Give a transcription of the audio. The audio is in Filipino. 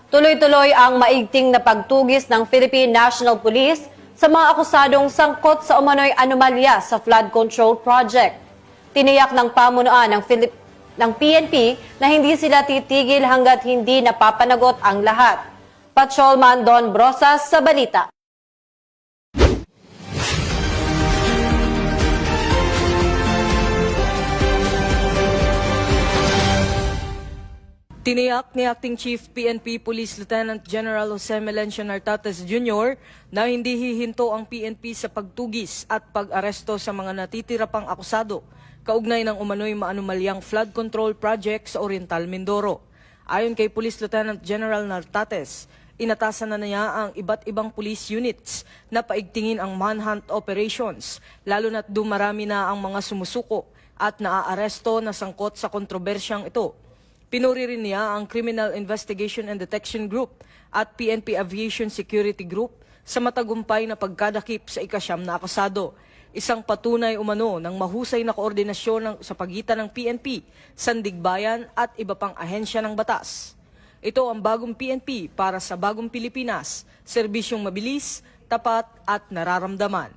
Tuloy-tuloy ang maigting na pagtugis ng Philippine National Police sa mga akusadong sangkot sa umano'y anomalya sa flood control project. Tiniyak ng pamunuan ng PNP na hindi sila titigil hanggat hindi napapanagot ang lahat. Patrolman Don Brosas sa balita. Tiniyak ni Acting Chief PNP Police Lieutenant General Jose Melencio Nartates Jr. na hindi hihinto ang PNP sa pagtugis at pag-aresto sa mga natitira pang akusado kaugnay ng umano'y maanumalyang flood control project sa Oriental Mindoro. Ayon kay Police Lieutenant General Nartates, inatasan na niya ang iba't ibang police units na paigtingin ang manhunt operations, lalo na't dumarami na ang mga sumusuko at naaaresto na sangkot sa kontrobersyang ito. Pinuri rin niya ang Criminal Investigation and Detection Group at PNP Aviation Security Group sa matagumpay na pagkadakip sa ikasyam na akusado. Isang patunay umano ng mahusay na koordinasyon sa pagitan ng PNP, Sandigbayan at iba pang ahensya ng batas. Ito ang bagong PNP para sa bagong Pilipinas, serbisyong mabilis, tapat at nararamdaman.